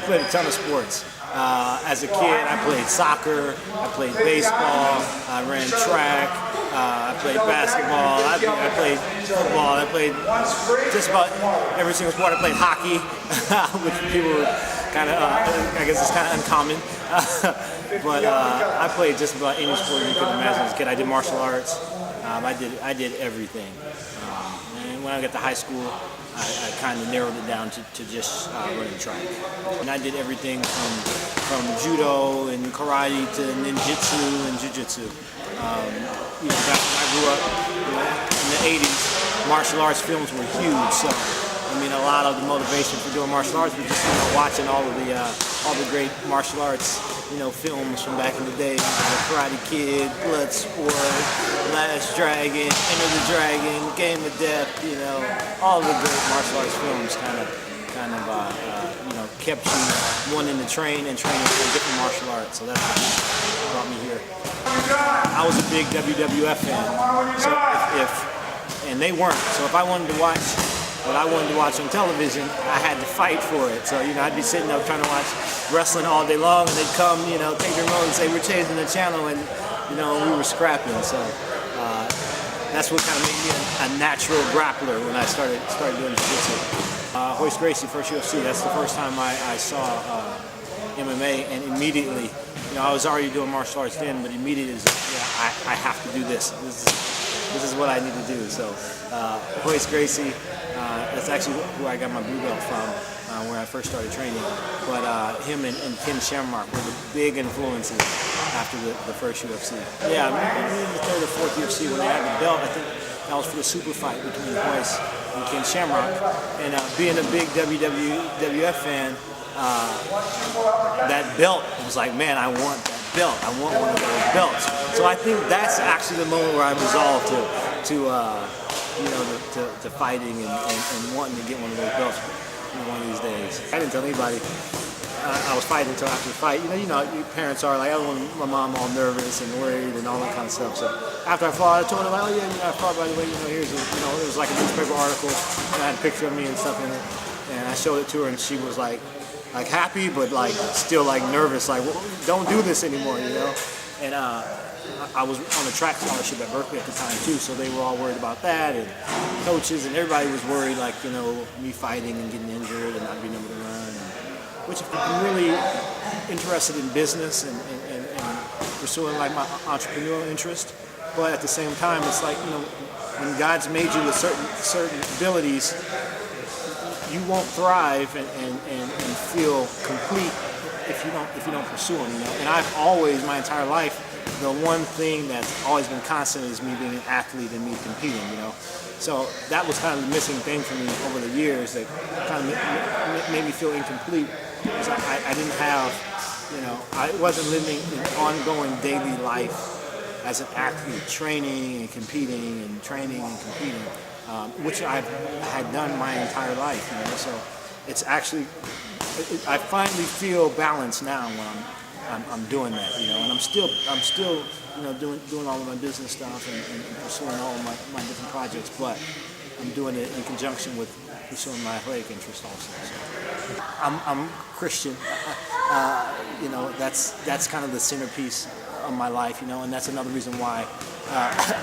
played a ton of sports. As a kid, I played soccer, I played baseball, I ran track, I played basketball, I played football, I played just about every single sport. I played hockey, which people kind of, I guess it's kind of uncommon. But I played just about any sport you could imagine as a kid. I did martial arts. I did everything. And when I got to high school, I kind of narrowed it down to just running track. And I did everything from judo and karate to ninjutsu and jiu-jitsu. Back when I grew up in the 80s, martial arts films were huge. So, a lot of the motivation for doing martial arts was just watching all the great martial arts films from back in the day. The Karate Kid, Bloodsport, Last Dragon, Enter the Dragon, Game of Death. All the great martial arts films kind of kept you wanting to train and training for different martial arts. So that's what brought me here. I was a big WWF fan, so and they weren't. So if I wanted to watch what I wanted to watch on television, I had to fight for it. So I'd be sitting up trying to watch wrestling all day long, and they'd come, take their remote and say we're changing the channel, and we were scrapping. So that's what kind of made me a natural grappler when I started doing jiu-jitsu. Royce Gracie, first UFC. That's the first time I saw MMA, and immediately, I was already doing martial arts then, but immediately, I have to do this. This is what I need to do. So Royce Gracie, that's actually where I got my blue belt from, where I first started training. But him and Ken Shamrock were the big influences after the first UFC. Yeah, maybe the third or fourth UFC when they had the belt. I think that was for the super fight between Royce and Ken Shamrock. And being a big WWF fan, that belt was like, man, I want that belt. I want one of those belts. So I think that's actually the moment where I resolved to fighting and wanting to get one of those belts one of these days. I didn't tell anybody I was fighting until after the fight. Your parents are like, I don't want my mom all nervous and worried and all that kind of stuff. So after I fought, I told her, like, oh yeah, I fought, by the way, here's it was like a newspaper article, and I had a picture of me and stuff in it, and I showed it to her, and she was like happy, but still nervous, well, don't do this anymore, And I was on a track scholarship at Berkeley at the time too, so they were all worried about that, and coaches and everybody was worried, me fighting and getting injured and not being able to run. Which I'm really interested in business and pursuing my entrepreneurial interest, but at the same time, it's when God's made you with certain abilities, you won't thrive and feel complete if you don't pursue them. And I've always, my entire life, the one thing that's always been constant is me being an athlete and me competing. So that was kind of the missing thing for me over the years that kind of made me feel incomplete. Because I didn't have, I wasn't living an ongoing daily life as an athlete, training and competing and training and competing, which I had done my entire life. So it's actually, I finally feel balanced now when I'm doing that. And I'm still doing all of my business stuff and pursuing all of my different projects, but I'm doing it in conjunction with pursuing my athletic interest also. So I'm Christian. That's kind of the centerpiece of my life, and that's another reason why,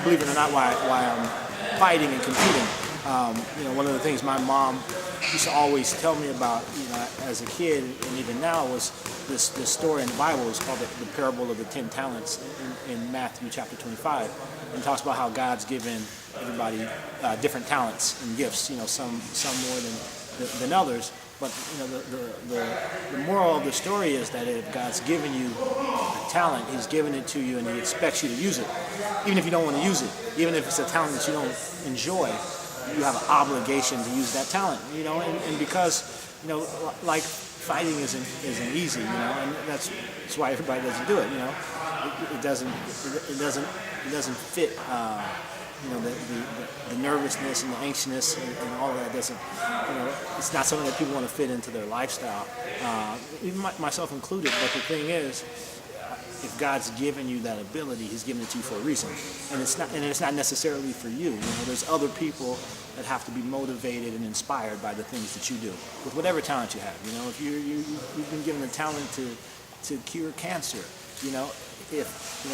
believe it or not, why I'm fighting and competing. One of the things my mom used to always tell me about, as a kid and even now, was this story in the Bible. It's called the parable of the 10 talents in Matthew chapter 25, and it talks about how God's given everybody different talents and gifts. Some more than others. But the moral of the story is that if God's given you a talent, He's given it to you, and He expects you to use it, even if you don't want to use it, even if it's a talent that you don't enjoy. You have an obligation to use that talent, and because fighting isn't easy, and that's why everybody doesn't do it. It doesn't fit. The nervousness and the anxiousness and all of that doesn't, it's not something that people want to fit into their lifestyle, even myself included. But the thing is, if God's given you that ability, He's given it to you for a reason, and it's not necessarily for you. You know, there's other people that have to be motivated and inspired by the things that you do with whatever talent you have. You know, if you've been given the talent to cure cancer, you know,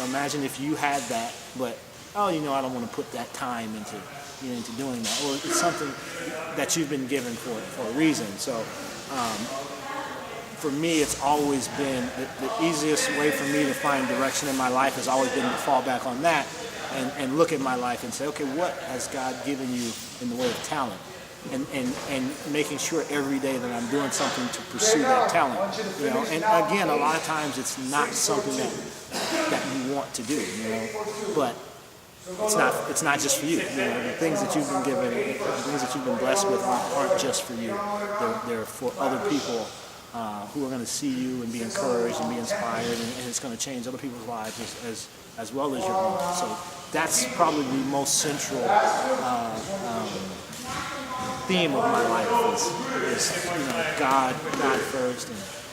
imagine if you had that, but I don't want to put that time into doing that, or it's something that you've been given for a reason. So. For me, it's always been the easiest way for me to find direction in my life has always been to fall back on that and look at my life and say, okay, what has God given you in the way of talent? And making sure every day that I'm doing something to pursue that talent. You know, and again, a lot of times it's not something that you want to do, you know, but it's not just for you. You know, the things that you've been given, the things that you've been blessed with aren't just for you. They're for other people. Who are going to see you and be encouraged and be inspired, and it's going to change other people's lives as well as your own. So that's probably the most central theme of my life is God first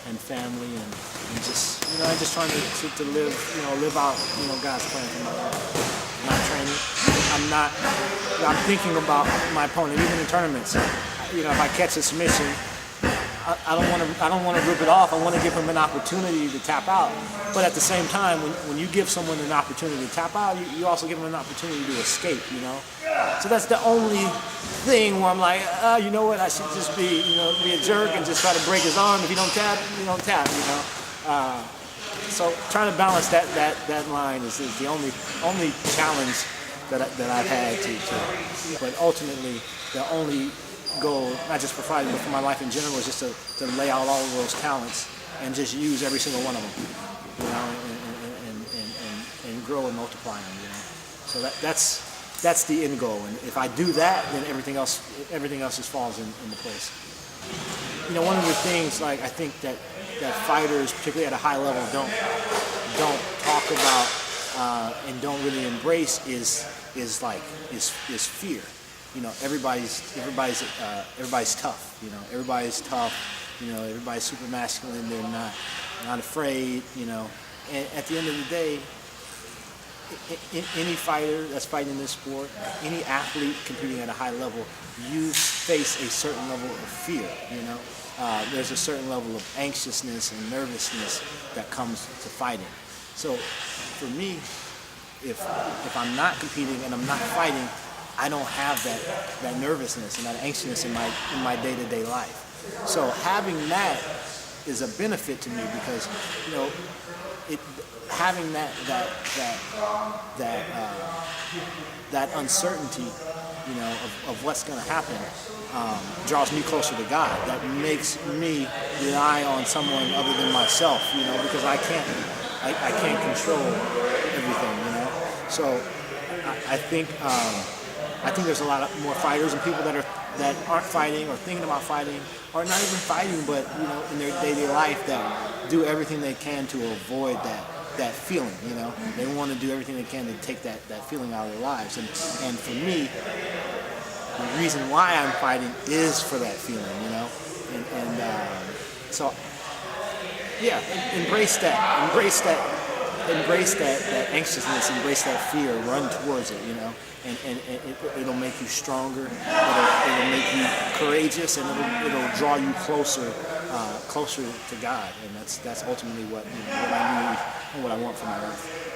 and family and just just trying to live out God's plan for my life. Not training. I'm thinking about my opponent even in tournaments. If I catch a submission. I don't want to rip it off. I want to give him an opportunity to tap out. But at the same time, when you give someone an opportunity to tap out, you also give them an opportunity to escape. You know, so that's the only thing where I'm like, you know what? I should just be a jerk and just try to break his arm. If you don't tap, you don't tap. You know, so trying to balance that line is the only challenge that I've had to. But ultimately, the only goal, not just for fighting, but for my life in general, is just to lay out all of those talents and just use every single one of them, and grow and multiply them. So that's the end goal. And if I do that, then everything else just falls into place. One of the things I think that fighters, particularly at a high level, don't talk about and don't really embrace is fear. Everybody's tough. Everybody's tough. Everybody's super masculine. They're not afraid. And at the end of the day, any fighter that's fighting in this sport, any athlete competing at a high level, you face a certain level of fear. There's a certain level of anxiousness and nervousness that comes to fighting. So, for me, if I'm not competing and I'm not fighting, I don't have that nervousness and that anxiousness in my day-to-day life. So having that is a benefit to me because having that uncertainty of what's going to happen draws me closer to God. That makes me rely on someone other than myself, because I can't control everything, So I think there's a lot of more fighters and people that aren't fighting or thinking about fighting, or not even fighting, but in their daily life that do everything they can to avoid that feeling. They want to do everything they can to take that feeling out of their lives. And for me, the reason why I'm fighting is for that feeling. So yeah, embrace that anxiousness, embrace that fear, run towards it, and it'll make you stronger, it'll make you courageous, and it'll draw you closer to God, and that's ultimately what I need and what I want for my life.